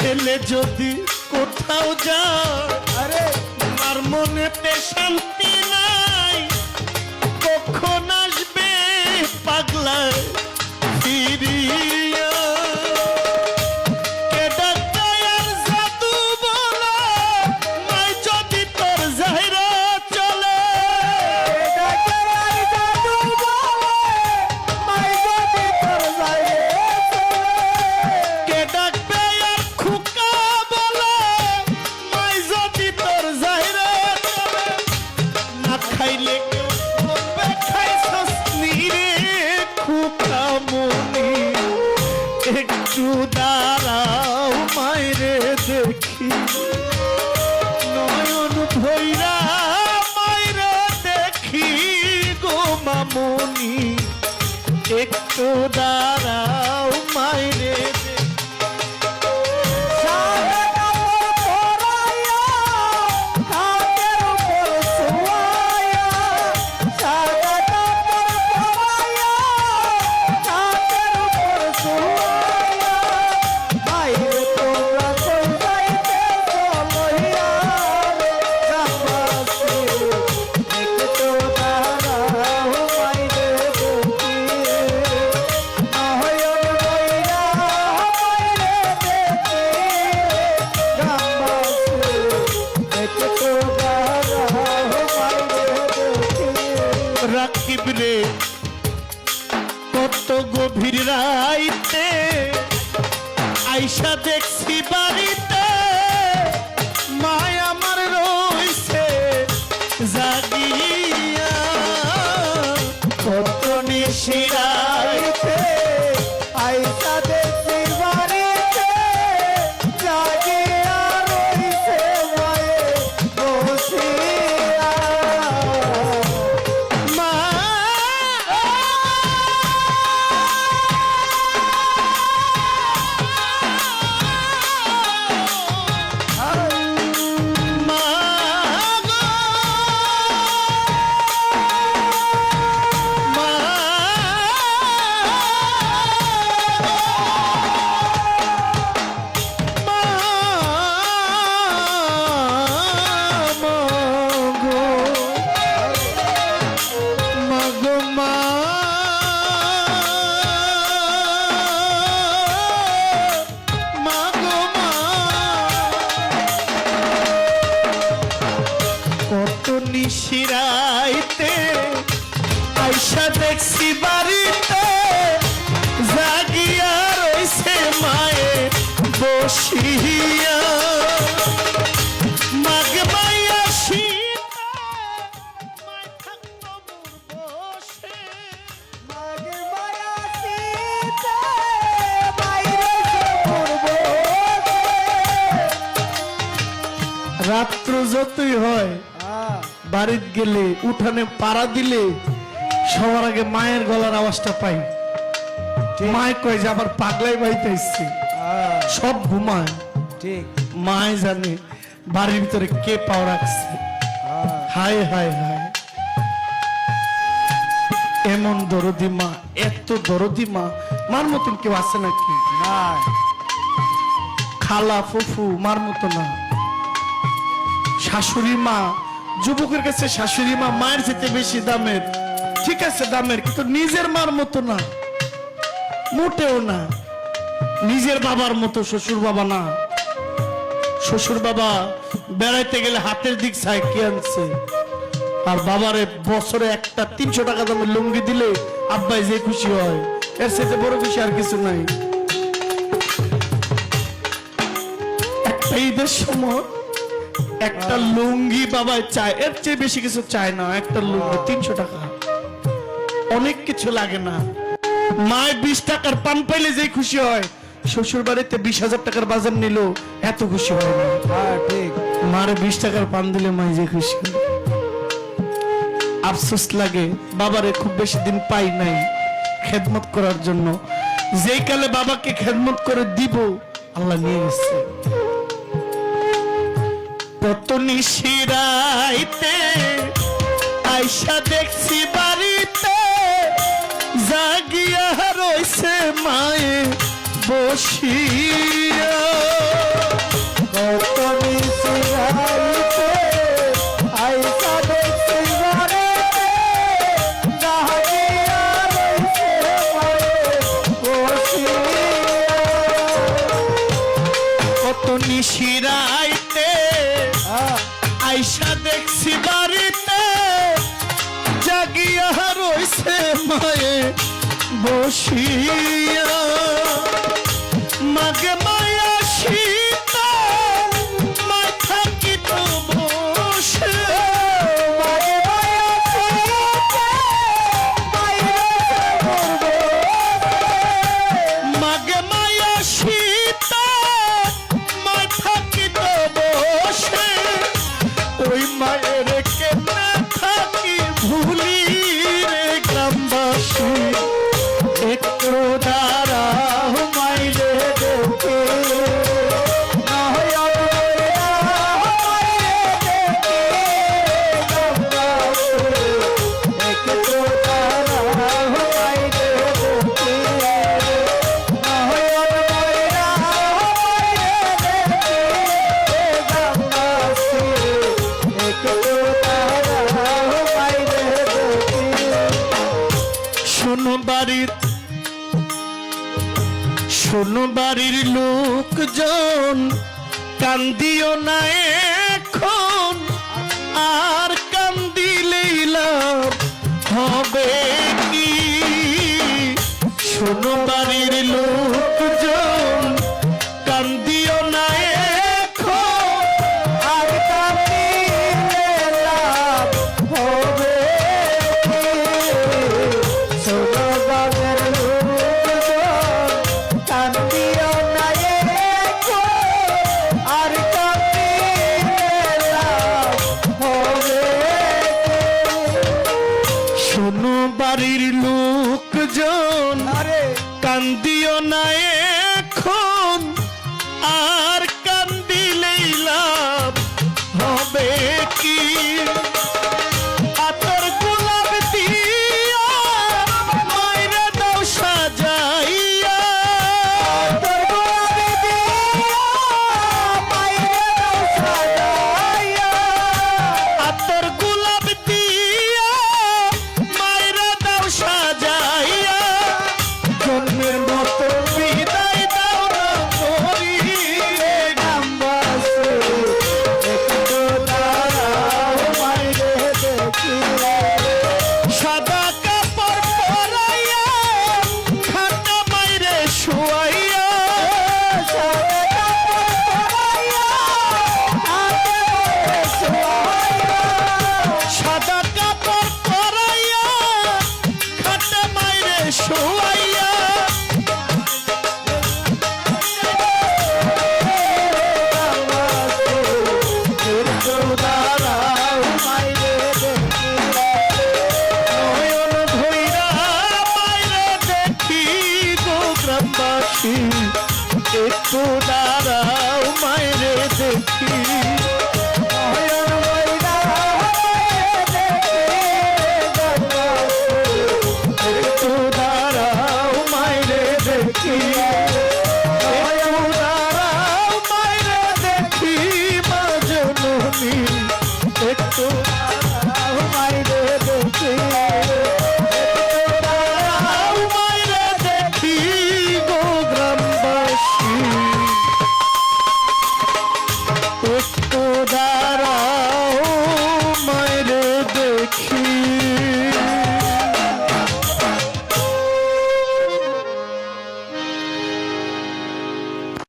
ছেলে যদি কোথাও যায়, আরে আমার মনেতে শান্তি নাই। কখন আসবে পাগলা ফিরিয়া? কে ডাক্তার জাদু বলে মাই যদি তোর যাইরা চলে? ডাক্তার জাদু বলে মাই যদি তোর যাইরা চলে? কে ডাকবে আর খুকা বলে মাই যদি তোর যাইরা চলে? না খাইলে কেউ বলবে খাইছস নীরে খুকা মনি। একটু দাঁড়াও মাইরে দেখি, নয়ন ভৈরা মাইরে দেখি গো মামনি। একটু দাঁড়াও মাইরে দেখি। সাদা কাপড় পরাইয়া খাটের উপর শোয়াইয়া, সাদা কাপড় পরাইয়া খাটের উপর শোয়াইয়া, বাইরে তোমরা কই যাইতেছ লইয়া কাপাসে? একটু দাঁড়াও মাইরে দেখি, নয়ন বইরা মাইরে দেখি কাপাসে। একটু দাঁড়াও মাইরে দেখি। রাকিব রে কত গভীর রাইতে আইসা দেখছি বাড়িতে, মায় আমার রইছে জাগিয়া। কত নিশিরাইতে আইসা দেখছি বাড়িতে, জাগিয়া রইছে মায়ে বসিয়া। মা মা গো মা কত নিশিরাইতে আইসা দেখছি বাড়িতে, জাগিয়া রইছে মায়ে বসিয়া। মাগ মাইয়া শীতে মায় থাকতো মোর বসে। মাগে মায়া শীতে বাইরে পড়ব। রাত্র যতই হয় বাড়িত গেলে উঠানে পাড়া দিলে সবার আগে মায়ের গলার আওয়াজটা পাই। মায় কয় যে আবার পাগলাই বাইতে এসছে, সব ঘুমায়। ঠিক। মায় জানে বাড়ির ভিতরে কে পাও রাখছে। হায় হায় হায়, এমন দরদি মা, এত দরদি মা, মার মতন কেউ আছে নাকি? না। খালা ফুফু মার মতো না। শাশুড়ি মা, যুবকের কাছে শাশুড়ি মা মায়ের যেতে বেশি দামের। ঠিক আছে দামের, কিন্তু নিজের মার মতো না, মোটেও না। নিজের বাবার মতো শ্বশুর বাবা না। শ্বশুর বাবা বেড়াইতে গেলে হাতের দিক চায় কি আনছে, আর বাবারে বছরে একটা 300 টাকা দামের লুঙ্গি দিলে আব্বাই যে খুশি হয়, এর সাথে বড় খুশি আর কিছু নাই। একটা ঈদের সময় একটা লুঙ্গি বাবা চায়, এর চেয়ে বেশি কিছু চায় না। একটা লুঙ্গি 300 টাকা, অনেক কিছু লাগে না। মায় 20 টাকার পান পাইলে যে খুশি হয়, শ্বশুর বাড়িতে 20,000 টাকার বাজার নিল এত খুশি হয় না। ঠিক। মারে 20 টাকার পান দিলে মাই যে খুশি হয়। আফসোস লাগে বাবারে খুব বেশি দিন পাই নাই খেদমত করার জন্য। যেই কালে বাবাকে খেদমত করে দিব আল্লাহ নিয়ে গেছে। কত নিশিরাইতে আইসা দেখছি বাড়িতে, জাগিয়া রইছে মায়ে বসিয়া। তো নিশিরাইতে আইসা দেখছি বাড়িতে জাগিয়া রইছে মায়ে বসিয়া মাগে মায়া সীতা মায় থাকি তো বসে মাগে মায়া সীতা মায়ের মাগে মায়া সীতা মায় থাকি তো বসে ওই মায়ের কেমনে থাকি ভুলি রে গ্রামবাসী একটু দাঁড়া মাইরে দেখে শোনো বাড়ির লোকজন কান্দিও না এখন আর কান্দিলেই লাভ হবে কি শোনো বাড়ির লোকজন কান্দিও না